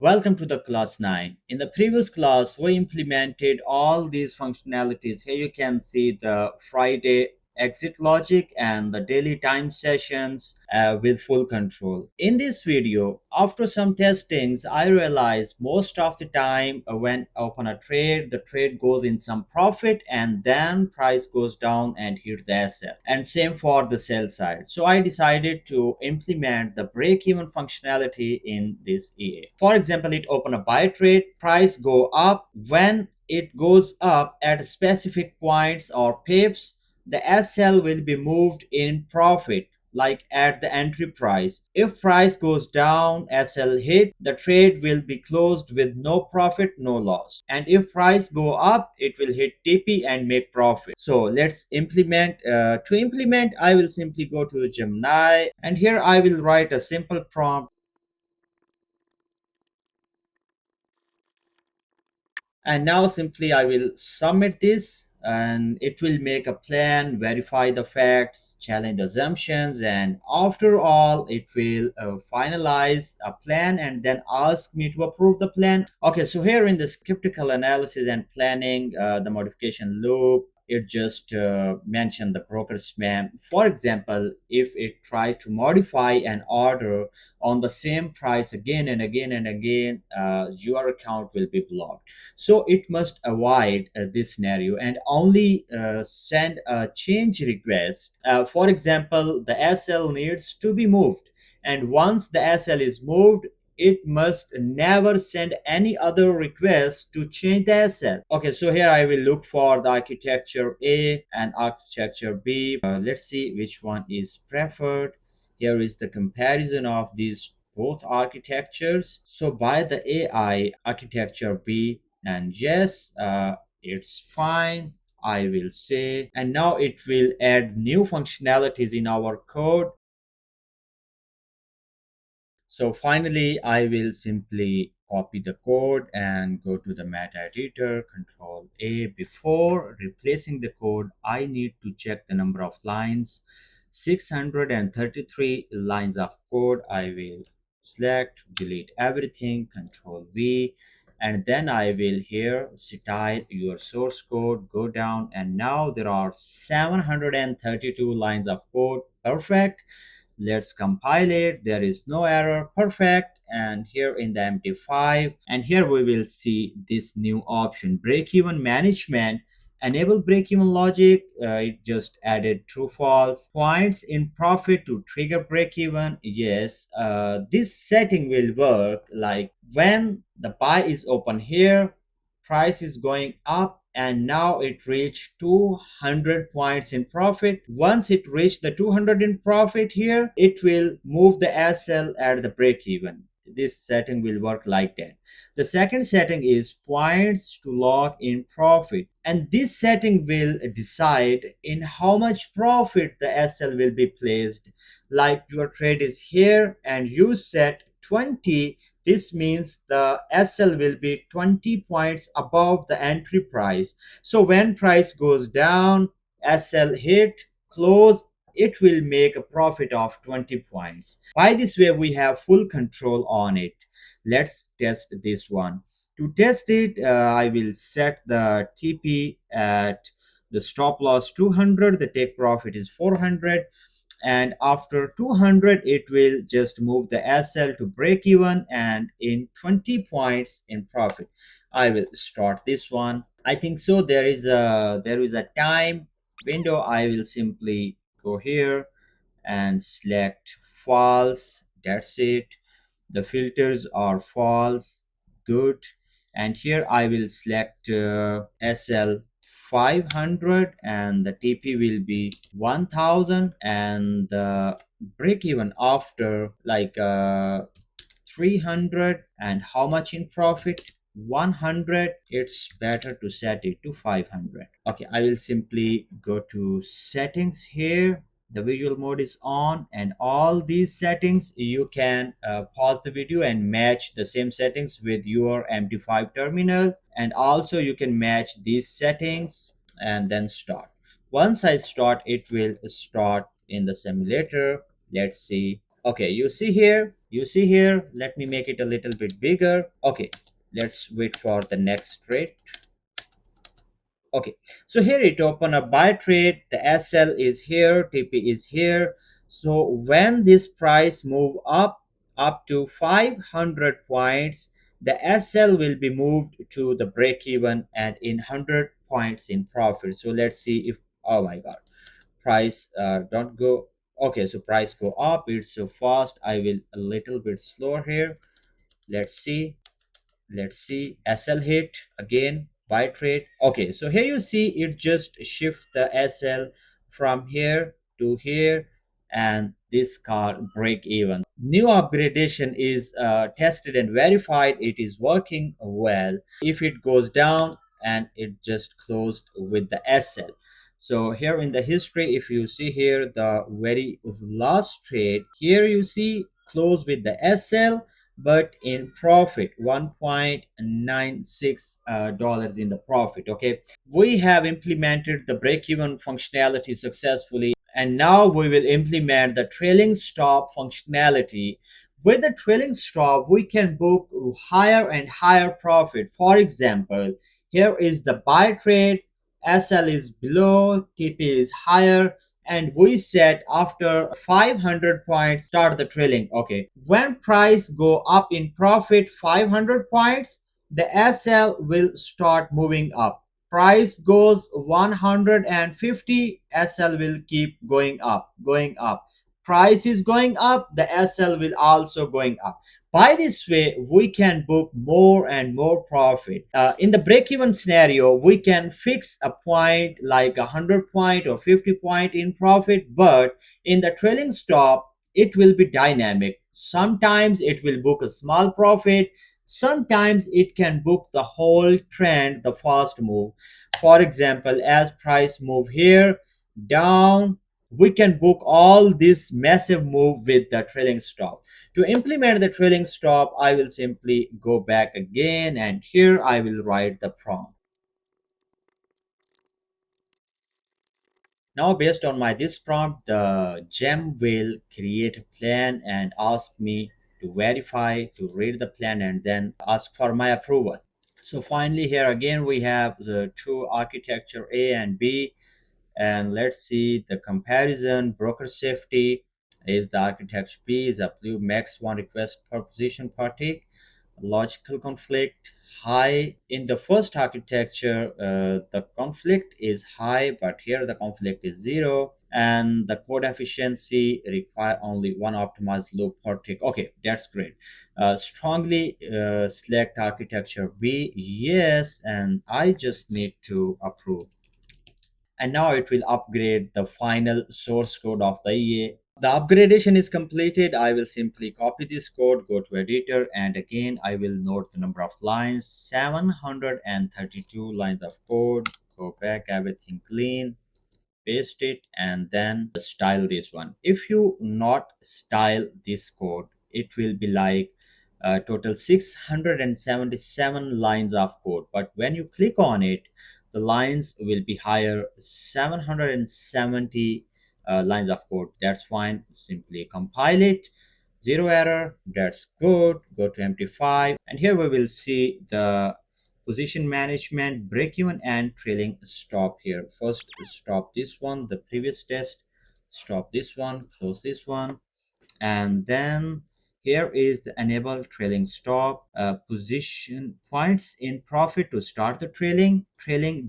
Welcome to the class 9. In the previous class, we implemented all these functionalities. Here you can see the Friday exit logic and the daily time sessions with full control. In this video, after some testings, I realized most of the time when I open a trade, the trade goes in some profit and then price goes down and hit the SL. And same for the sell side. So I decided to implement the break-even functionality in this EA. For example, it open a buy trade, price go up. When it goes up at specific points or pips, the SL will be moved in profit like at the entry price. If price goes down, SL hit, the trade will be closed with no profit, no loss. And if price go up, it will hit TP and make profit. So let's implement. To implement, I will simply go to Gemini, and here I will write a simple prompt. And now simply I will submit this, and it will make a plan, verify the facts, challenge the assumptions, and after all it will finalize a plan and then ask me to approve the plan. Okay, so here in the skeptical analysis and planning, the modification loop, it just mentioned the broker spam. For example, if it try to modify an order on the same price again and again and again, your account will be blocked. So it must avoid this scenario and only send a change request. For example, the SL needs to be moved, and once the SL is moved, it must never send any other request to change the SL. Okay, so here I will look for the architecture A and architecture B. Let's see which one is preferred. Here is the comparison of these both architectures. So by the AI, architecture B, and yes, it's fine, I will say. And now it will add new functionalities in our code. So finally, I will simply copy the code and go to the metadata, control A. Before replacing the code, I need to check the number of lines. 633 lines of code. I will select, delete everything, control V, and then I will here style your source code, go down, and now there are 732 lines of code. Perfect. Let's compile it. There is no error. Perfect. And here in the MD5, and here we will see this new option, break-even management. Enable break-even logic. It just added true false points in profit to trigger break-even. Yes, this setting will work like when the buy is open here, price is going up, and now it reached 200 points in profit. Once it reached the 200 in profit here, it will move the SL at the break even. This setting will work like that. The second setting is points to lock in profit, and this setting will decide in how much profit the SL will be placed. Like your trade is here and you set 20, this means the SL will be 20 points above the entry price. So when price goes down, SL hit, close, it will make a profit of 20 points. By this way, we have full control on it. Let's test this one. To test it, I will set the TP at the stop loss 200, the take profit is 400, and after 200 it will just move the SL to break even and in 20 points in profit. I will start this one. I think so there is a time window. I will simply go here and select false. That's it. The filters are false. Good. And here I will select SL 500 and the TP will be 1000, and the break even after like 300, and how much in profit, 100. It's better to set it to 500. Okay, I will simply go to settings. Here the visual mode is on, and all these settings you can pause the video and match the same settings with your MD5 terminal, and also you can match these settings and then start. Once I start, it will start in the simulator. Let's see. Okay, you see here You see here, let me make it a little bit bigger. Okay, let's wait for the next trade. Okay, so here it open a buy trade. The SL is here, TP is here. So when this price move up to 500 points, the SL will be moved to the break even and in 100 points in profit. So let's see if, oh my god, price don't go. Okay, so price go up, it's so fast. I will a little bit slower here. Let's see. Let's see, SL hit again, buy trade. Okay, so here you see it just shift the SL from here to here, and this car break even. New upgradation is tested and verified, it is working well. If it goes down, and it just closed with the SL. So here in the history, if you see here the very last trade, here you see close with the SL but in profit, 1.96 dollars in the profit. Okay, we have implemented the break-even functionality successfully, and now we will implement the trailing stop functionality. With the trailing stop, we can book higher and higher profit. For example, here is the buy trade, SL is below, TP is higher, and we set after 500 points start the trailing. Okay, when price go up in profit 500 points, the SL will start moving up. Price goes 150, SL will keep going up. Price is going up, the SL will also going up. By this way, we can book more and more profit. In the break-even scenario, we can fix a point like 100 point or 50 point in profit, but in the trailing stop, it will be dynamic. Sometimes it will book a small profit. Sometimes it can book the whole trend, the fast move. For example, as price move here down, we can book all this massive move with the trailing stop. To implement the trailing stop, I will simply go back again, and here I will write the prompt. Now based on my this prompt, the gem will create a plan and ask me to verify, to read the plan, and then ask for my approval. So finally here again we have the two architecture A and B, and let's see the comparison. Broker safety is the architecture B is approved max one request per position per tick. Logical conflict high in the first architecture, the conflict is high, but here the conflict is zero, and the code efficiency require only one optimized loop per tick. Okay, that's great. Strongly select architecture B, yes, and I just need to approve. And now it will upgrade the final source code of the EA. The upgradation is completed. I will simply copy this code, go to editor, and again I will note the number of lines, 732 lines of code. Go back, everything clean, paste it, and then style this one. If you not style this code, it will be like total 677 lines of code, but when you click on it, the lines will be higher, 770 lines of code. That's fine, simply compile it, zero error, that's good. Go to MT5, and here we will see the position management, break even, and trailing stop. Here first stop this one, the previous test, stop this one, close this one, and then here is the enable trailing stop, position points in profit to start the trailing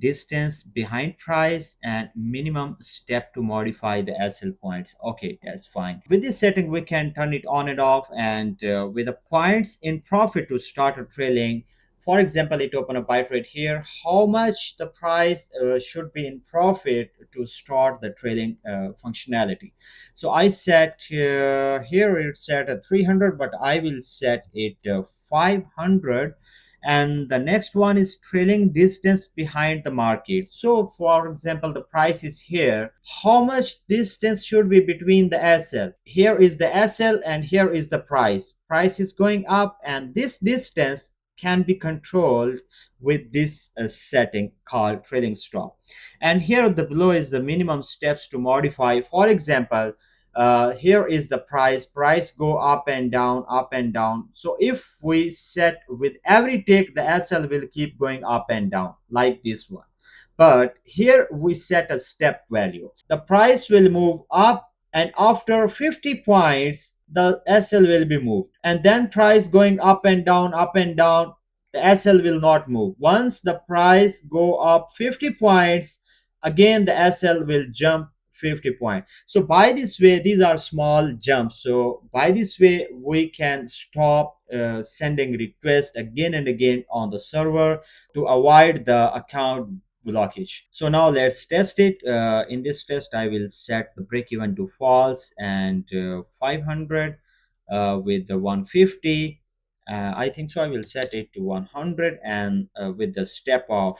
distance behind price, and minimum step to modify the SL points. Okay, that's fine. With this setting we can turn it on and off, and with the points in profit to start a trailing. For example, it open a buy trade here, how much the price should be in profit to start the trailing functionality. So I set here it's set at 300, but I will set it 500. And the next one is trailing distance behind the market. So for example, the price is here, how much distance should be between the SL? Here is the SL and here is the price is going up, and this distance can be controlled with this setting called trailing stop. And here the below is the minimum steps to modify. For example, here is the price go up and down, up and down. So if we set with every tick, the SL will keep going up and down like this one. But here we set a step value. The price will move up, and after 50 points, the SL will be moved. And then price going up and down, the SL will not move. Once the price go up 50 points, again the SL will jump 50 points. So by this way, these are small jumps. So by this way, we can stop sending requests again and again on the server to avoid the account blockage. So now let's test it. In this test, I will set the break even to false and 500 with the 150. I think so. I will set it to 100 and with the step of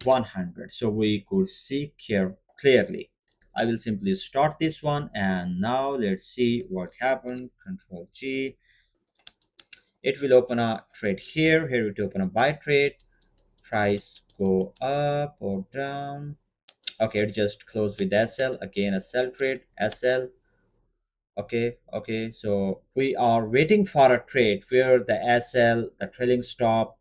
100. So we could see here clearly. I will simply start this one, and now let's see what happened. Control G. It will open a trade here. Here it open a buy trade. Price go up or down. Okay, it just closed with SL. Again a sell trade, SL. Okay, so we are waiting for a trade where the SL, the trailing stop,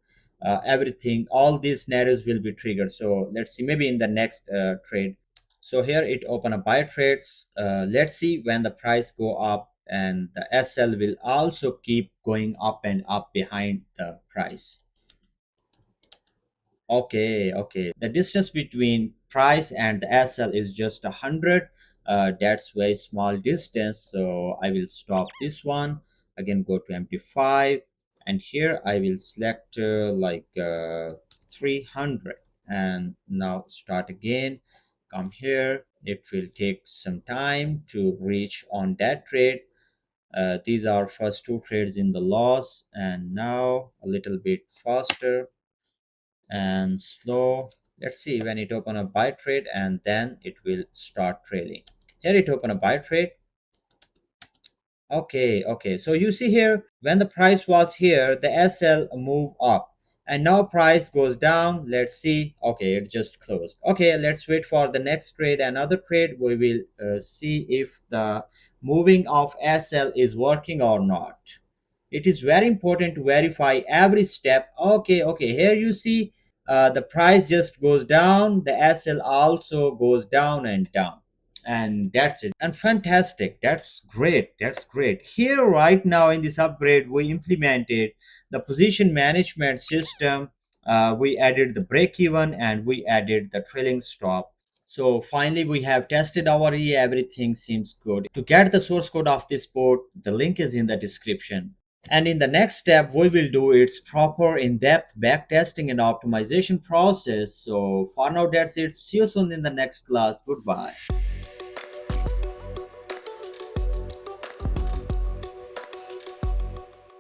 everything, all these scenarios will be triggered. So let's see, maybe in the next trade. So here it open a buy trades. Let's see when the price go up, and the SL will also keep going up and up behind the price. Okay. The distance between price and the SL is just 100. That's very small distance. So I will stop this one. Again, go to MT5, and here I will select 300, and now start again. Come here. It will take some time to reach on that trade. These are first two trades in the loss, and now a little bit faster and slow. Let's see when it open a buy trade, and then it will start trailing. Here it open a buy trade. Okay, so you see here when the price was here, the SL move up, and now price goes down. Let's see. Okay, it just closed. Okay, let's wait for the next trade. Another trade, we will see if the moving of SL is working or not. It is very important to verify every step. Okay, here you see the price just goes down, the SL also goes down and down, and that's it. And fantastic, that's great. Here right now in this upgrade, we implemented the position management system. We added the break even, and we added the trailing stop. So finally, we have tested our EA. Everything seems good. To get the source code of this board, the link is in the description. And in the next step, we will do its proper in-depth backtesting and optimization process. So for now, that's it. See you soon in the next class. Goodbye.